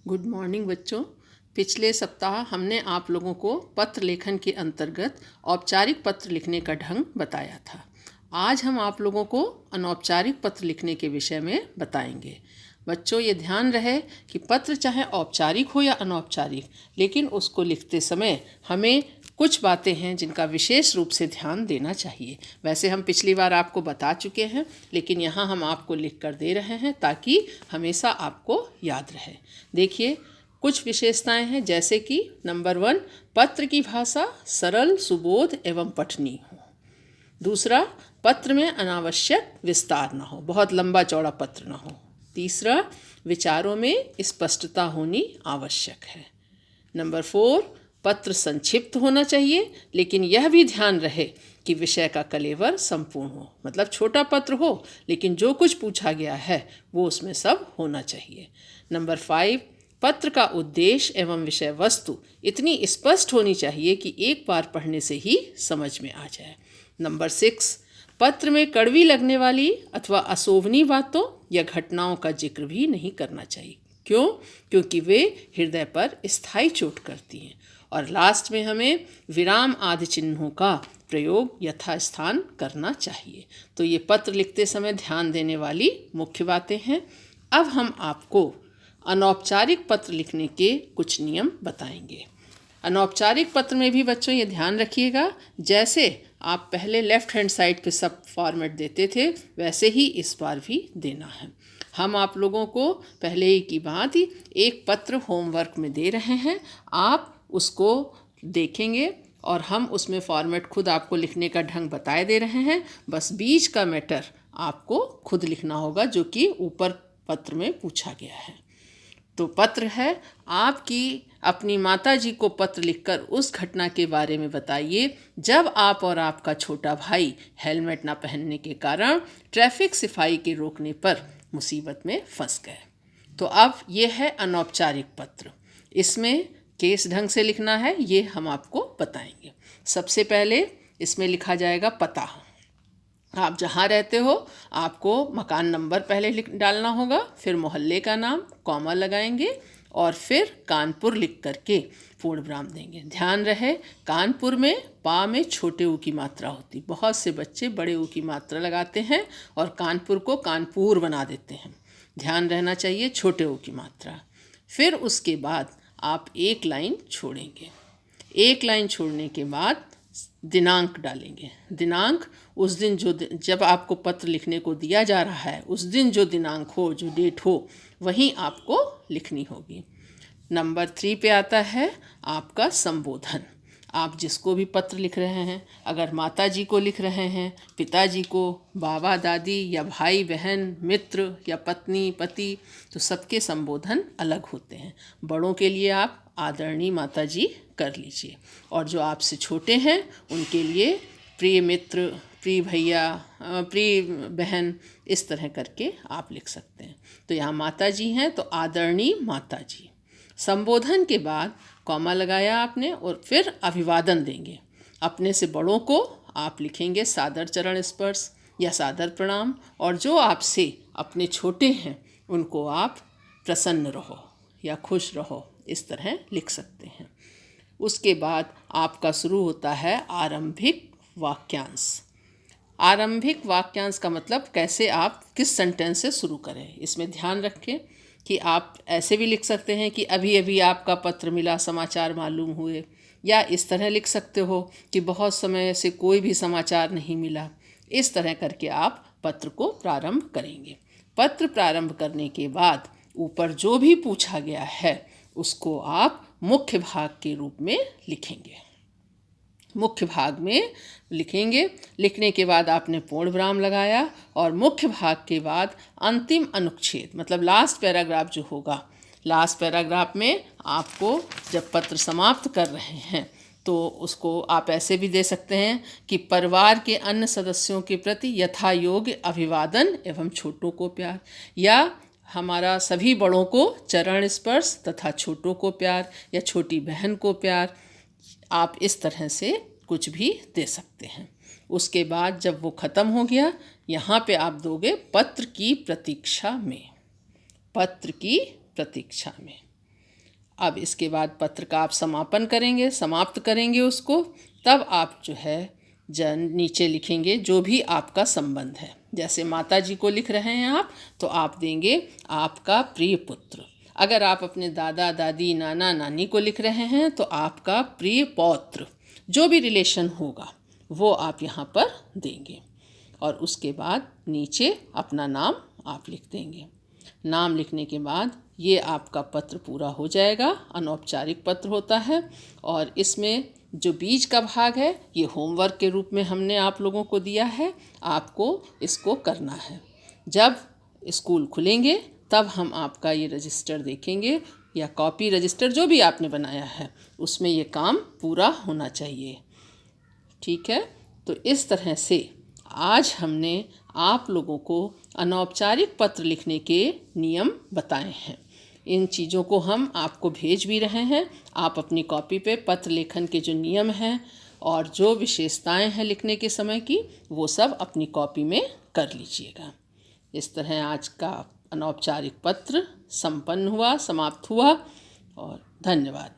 Good morning बच्चों। पिछले सप्ताह हमने आप लोगों को पत्र लेखन के अंतर्गत औपचारिक पत्र लिखने का ढंग बताया था। आज हम आप लोगों को अनौपचारिक पत्र लिखने के विषय में बताएंगे। बच्चों, ये ध्यान रहे कि पत्र चाहे औपचारिक हो या अनौपचारिक, लेकिन उसको लिखते समय हमें कुछ बातें हैं जिनका विशेष रूप से ध्यान देना चाहिए। वैसे हम पिछली बार आपको बता चुके हैं, लेकिन यहाँ हम आपको लिख कर दे रहे हैं ताकि हमेशा आपको याद रहे। देखिए, कुछ विशेषताएं हैं, जैसे कि नंबर 1, पत्र की भाषा सरल, सुबोध एवं पठनीय हो। दूसरा, पत्र में अनावश्यक विस्तार ना हो, बहुत लंबा चौड़ा पत्र ना हो। तीसरा, विचारों में स्पष्टता होनी आवश्यक है। नंबर 4, पत्र संक्षिप्त होना चाहिए, लेकिन यह भी ध्यान रहे कि विषय का कलेवर संपूर्ण हो। मतलब छोटा पत्र हो, लेकिन जो कुछ पूछा गया है वो उसमें सब होना चाहिए। नंबर 5, पत्र का उद्देश्य एवं विषय वस्तु इतनी स्पष्ट होनी चाहिए कि एक बार पढ़ने से ही समझ में आ जाए। नंबर 6, पत्र में कड़वी लगने वाली अथवा अशोभनीय बातों या घटनाओं का जिक्र भी नहीं करना चाहिए। क्यों? क्योंकि वे हृदय पर स्थायी चोट करती हैं। और लास्ट में हमें विराम आदि चिन्हों का प्रयोग यथास्थान करना चाहिए। तो ये पत्र लिखते समय ध्यान देने वाली मुख्य बातें हैं। अब हम आपको अनौपचारिक पत्र लिखने के कुछ नियम बताएंगे। अनौपचारिक पत्र में भी बच्चों ये ध्यान रखिएगा, जैसे आप पहले लेफ्ट हैंड साइड पे सब फॉर्मेट देते थे, वैसे ही इस बार भी देना है। हम आप लोगों को पहले ही की बात ही एक पत्र होमवर्क में दे रहे हैं। आप उसको देखेंगे और हम उसमें फॉर्मेट खुद आपको लिखने का ढंग बताए दे रहे हैं। बस बीच का मैटर आपको खुद लिखना होगा, जो कि ऊपर पत्र में पूछा गया है। तो पत्र है, आपकी अपनी माता जी को पत्र लिखकर उस घटना के बारे में बताइए जब आप और आपका छोटा भाई हेलमेट ना पहनने के कारण ट्रैफिक सिपाही के रोकने पर मुसीबत में फंस गए। तो अब ये है अनौपचारिक पत्र। इसमें किस ढंग से लिखना है ये हम आपको बताएंगे। सबसे पहले इसमें लिखा जाएगा पता। आप जहाँ रहते हो आपको मकान नंबर पहले डालना होगा, फिर मोहल्ले का नाम, कॉमा लगाएंगे और फिर कानपुर लिख करके पूर्ण विराम देंगे। ध्यान रहे, कानपुर में पा में छोटे ऊ की मात्रा होती। बहुत से बच्चे बड़े ऊ की मात्रा लगाते हैं और कानपुर को कानपुर बना देते हैं। ध्यान रहना चाहिए छोटे ऊ की मात्रा। फिर उसके बाद आप एक लाइन छोड़ेंगे। एक लाइन छोड़ने के बाद दिनांक डालेंगे। दिनांक उस दिन जब आपको पत्र लिखने को दिया जा रहा है, उस दिन जो दिनांक हो, जो डेट हो, वहीं आपको लिखनी होगी। नंबर 3 पे आता है आपका संबोधन। आप जिसको भी पत्र लिख रहे हैं, अगर माता जी को लिख रहे हैं, पिताजी को, बाबा दादी या भाई बहन, मित्र या पत्नी पति, तो सबके संबोधन अलग होते हैं। बड़ों के लिए आप आदरणीय माता जी कर लीजिए, और जो आपसे छोटे हैं उनके लिए प्रिय मित्र, प्रिय भैया, प्रिय बहन, इस तरह करके आप लिख सकते हैं। तो यहाँ माता जी हैं तो आदरणीय माता जी। संबोधन के बाद कॉमा लगाया आपने और फिर अभिवादन देंगे। अपने से बड़ों को आप लिखेंगे सादर चरण स्पर्श या सादर प्रणाम, और जो आपसे अपने छोटे हैं उनको आप प्रसन्न रहो या खुश रहो, इस तरह लिख सकते हैं। उसके बाद आपका शुरू होता है आरंभिक वाक्यांश। आरंभिक वाक्यांश का मतलब कैसे आप किस सेंटेंस से शुरू करें। इसमें ध्यान रखें कि आप ऐसे भी लिख सकते हैं कि अभी अभी आपका पत्र मिला, समाचार मालूम हुए, या इस तरह लिख सकते हो कि बहुत समय से कोई भी समाचार नहीं मिला। इस तरह करके आप पत्र को प्रारंभ करेंगे। पत्र प्रारंभ करने के बाद ऊपर जो भी पूछा गया है उसको आप मुख्य भाग के रूप में लिखेंगे। मुख्य भाग में लिखेंगे। लिखने के बाद आपने पूर्ण विराम लगाया और मुख्य भाग के बाद अंतिम अनुच्छेद, मतलब लास्ट पैराग्राफ जो होगा, लास्ट पैराग्राफ में आपको जब पत्र समाप्त कर रहे हैं तो उसको आप ऐसे भी दे सकते हैं कि परिवार के अन्य सदस्यों के प्रति यथा योग्य अभिवादन एवं छोटों को प्यार, या हमारा सभी बड़ों को चरण स्पर्श तथा छोटों को प्यार या छोटी बहन को प्यार। आप इस तरह से कुछ भी दे सकते हैं। उसके बाद जब वो ख़त्म हो गया, यहाँ पे आप दोगे पत्र की प्रतीक्षा में। पत्र की प्रतीक्षा में अब इसके बाद पत्र का आप समापन करेंगे, समाप्त करेंगे उसको। तब आप जो है नीचे लिखेंगे जो भी आपका संबंध है। जैसे माता जी को लिख रहे हैं आप, तो आप देंगे आपका प्रिय पुत्र। अगर आप अपने दादा दादी नाना नानी को लिख रहे हैं तो आपका प्रिय पौत्र। जो भी रिलेशन होगा वो आप यहाँ पर देंगे। और उसके बाद नीचे अपना नाम आप लिख देंगे। नाम लिखने के बाद ये आपका पत्र पूरा हो जाएगा। अनौपचारिक पत्र होता है और इसमें जो बीच का भाग है ये होमवर्क के रूप में हमने आप लोगों को दिया है। आपको इसको करना है। जब स्कूल खुलेंगे तब हम आपका ये रजिस्टर देखेंगे या कॉपी रजिस्टर जो भी आपने बनाया है उसमें ये काम पूरा होना चाहिए। ठीक है, तो इस तरह से आज हमने आप लोगों को अनौपचारिक पत्र लिखने के नियम बताए हैं। इन चीज़ों को हम आपको भेज भी रहे हैं। आप अपनी कॉपी पे पत्र लेखन के जो नियम हैं और जो विशेषताएं हैं लिखने के समय की, वो सब अपनी कॉपी में कर लीजिएगा। इस तरह आज का अनौपचारिक पत्र संपन्न हुआ, समाप्त हुआ। और धन्यवाद।